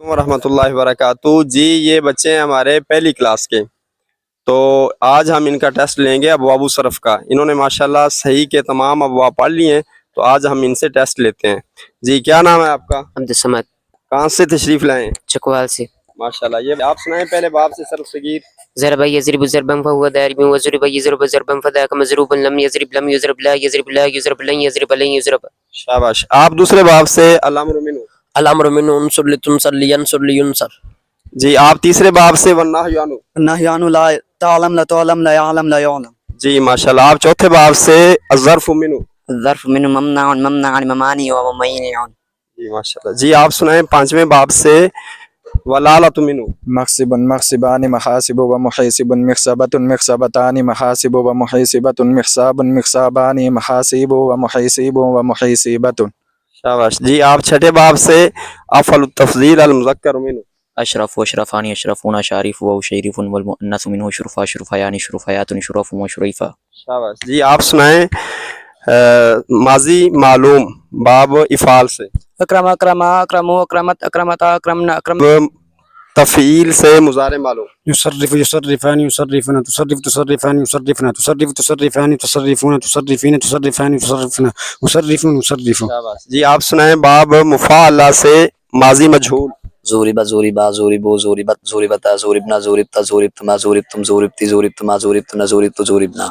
ورحمۃ اللہ وبرکاتہ جی، یہ بچے ہیں ہمارے پہلی کلاس کے، تو آج ہم ان کا ٹیسٹ لیں گے ابواب الصرف کا۔ انہوں نے ماشاءاللہ صحیح کے تمام ابواب پڑھ لیے ہیں، تو آج ہم ان سے ٹیسٹ لیتے ہیں۔ جی کیا نام ہے آپ کا؟ عبد الصمد، کہاں سے تشریف لائے ہیں؟ چکوال سے۔ ماشاءاللہ، یہ آپ سنائیں پہلے باب سے صرف صغیر۔ ضرب يضرب ضربا فهو ضارب وضرب يضرب ضربا فذاك مضروب لم يضرب لم يضرب لا يضرب لا يضرب لن يضرب لن يضرب۔ شاباش۔ آپ دوسرے باب سے الامر منہ۔ الامر من انصر لتنصر لینصر لینصر۔ جی آپ تیسرے باب سے والنہی عنہ۔ النهي عنه لا تعلم لا تعلم لا يعلم لا يعلم۔ جی ماشاءاللہ، آپ چوتھے باب سے الظرف منہ۔ الظرف منه ممنع ممنع ممانع وممينع۔ جی ماشاءاللہ۔ جی آپ سنائیں پانچویں باب سے ولالۃ منہ۔ مخصب مخصبان محاسب و محیسب مخصبۃ مخصبتان محاسب و محیسبۃ مخصاب مخصابان محاسب و محیسب و محیسبۃ۔ شاباش۔ جی آپ چھٹے باب سے افعل التفضیل المذکر منہ۔ اشرف و شرفان اشرفون شارف و شریف والمؤنث منه شرفا شرفیان شرفیات شرف و شریفا۔ شاباش۔ جی آپ سنائیں ماضی معلوم باب افعال سے۔ اکرم اکرم اکرم اکرمت اکرمتا اکرمنا اکرم۔ تفعیل سے مضارع معلوم۔ يصرف يصرفان يصرفن تصرف تصرفان يصرفن تصرف تصرفان تصرفون تصرفين تصرفان يصرفن يصرف يصرف۔ شاباش۔ جی آپ سنائیں باب مفاعلہ سے ماضی مجہول۔ زوربا زوربا زوربو زوربت زوربتا زوربنا زوربتا زوربتما زوربتم زوربتی زوربتما زوربتنا زوربت زوربنا۔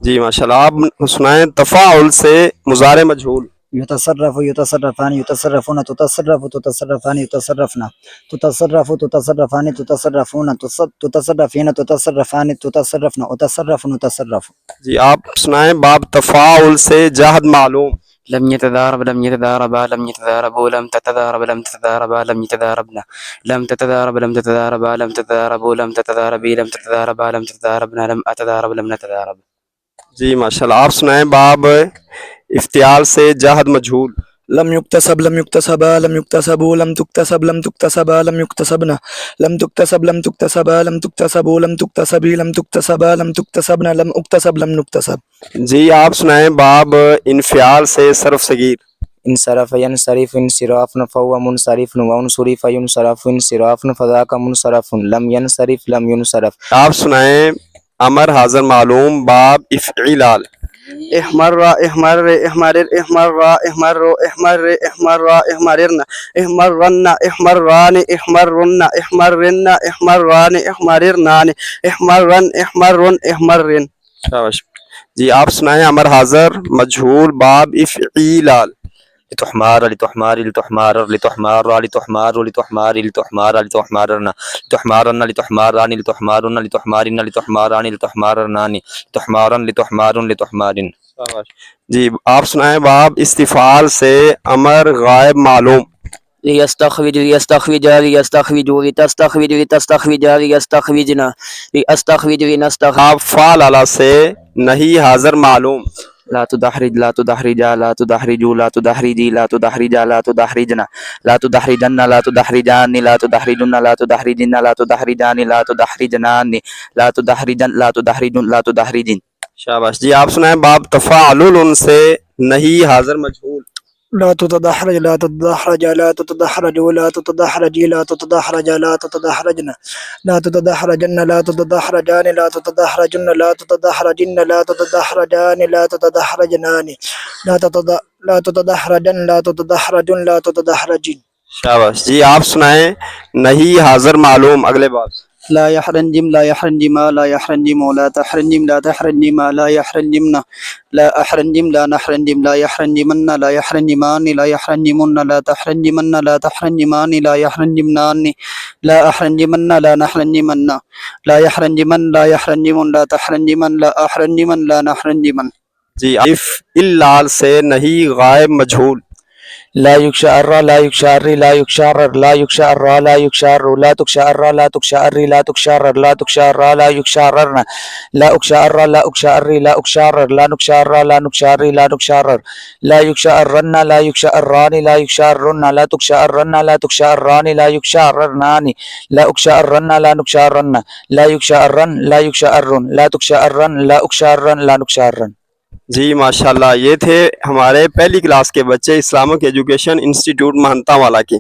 جی ماشاءاللہ، آپ سنائیں تفاعل سے مضارع مجہول۔ يتصرف يتصرفان يتصرفون تتصرف تتصرفان يتصرفنا تتصرف تتصرفان تتصرفون تتصرفين تتصرفان تتصرفن وتصرف نتصرف۔ جی آپ سنائیں باب تفاعل سے جہد معلوم۔ لم يتضارب لم يتضاربا لم يتضاربوا لم تتضارب لم تتضاربا لم يتضاربنا لم تتضارب لم تتضاربا لم تتضاربوا لم تتضاربي لم تتضاربا لم تتضاربنا لم أتضارب لم نتضارب۔ جی ماشاءاللہ، آپ سنائیں باب افتعال سے جہد مجہول۔ لم يكتسب لم يكتسبا لم يكتسبوا لم تكتسب لم تكتسبا لم يكتسبنا لم تكتسب لم تكتسبا لم تكتسبوا لم تكتسبي لم تكتسبا لم تكتسبنا لم اكتسب لم نكتسب۔ جی آپ سنائیں باب انفعال سے صرف صغیر۔ انصرف ينصرف انصرافا فهو منصرف وانصرف ينصرف انصرافا فذاك منصرف لم ينصرف لم ينصرف۔ آپ سنائیں امر حاضر معلوم باب افعلال۔ احمر احمر احمرر احمر احمر احمر احمر احمررن احمرن احمران احمرن احمرن احمران احمررنان احمرن احمرن احمرن۔ شاباش۔ جی آپ سنائیں امر حاضر مجہول باب افعلال۔ لتحمار لتحمار لتحمار لتحمار لتحمار لتحمار لتحمار لتحمارن لتحمارن لتحماران لتحمارن لتحمارن لتحماران لتحمارنان لتحمارن لتحمارن لتحمارن۔ جی آپ سنائیں باب استفعال سے امر غائب معلوم۔ ليستخرج ليستخرج ليستخرج لتستخرج لتستخرج ليستخرجنا لأستخرج لنستخرج۔ آپ فعل علی سے نہیں حاضر معلوم۔ لا تدحرج لا تدحرجا لا تدحرجوا لا تدحرجي لا تدحرجا لا تدحرجنا لا تدحرجن لا تدحرجان لا تدحرجن لا تدحرجن لا تدحرجان لا تدحرجنان لا تدحرجن لا تدحرجن لا تدحرجن۔ شاباش۔ جی آپ سنائیں باب تفاعل سے نہیں حاضر مجہول۔ لا تتدحرج لا تتدحرج لا تتدحرج لا تتدحرجي لا تتدحرج لا تتدحرجن لا تتدحرجن لا تتدحرجان لا تتدحرجن لا تتدحرجن لا تتدحرجان لا تتدحرجنان لا تتدحرجن لا تتدحرجن لا تتدحرجن۔ شاباش۔ جی آپ سنائیں نہیں حاضر معلوم اگلے باب۔ لا يحرنجم لا يحرنجما لا يحرنجم لا تحرنجم لا تحرنجما لا يحرنجمنا لا أحرنجم لا نحرنجم لا يحرنجمن لا يحرنجمان لا يحرنجمن لا تحرنجمن لا تحرنجمان لا يحرنجمنان لا أحرنجمن لا نحرنجمن لا يحرنجمن لا يحرنجمن لا تحرنجمن لا أحرنجمن لا نحرنجمن۔ جی افعلال سے نہیں غائب مجہول۔ لا يكشعر لا يكشعر لا يكشعر لا يكشعر لا يكشعر لا تكشعر لا تكشعر لا تكشعر لا تكشعر لا يكشعرن لا أكشعر لا أكشعر لا أكشعر لا نكشعر لا نكشعر لا نكشعر لا يكشعرن لا يكشعران لا يكشعرن لا تكشعرن لا تكشعران لا يكشعرنان لا أكشعرن لا نكشعرن لا يكشعرن لا يكشعرن لا تكشعرن لا أكشعرن لا نكشعرن۔ جی ماشاءاللہ، یہ تھے ہمارے پہلی کلاس کے بچے اسلامک ایجوکیشن انسٹیٹیوٹ مہنتا والا کے۔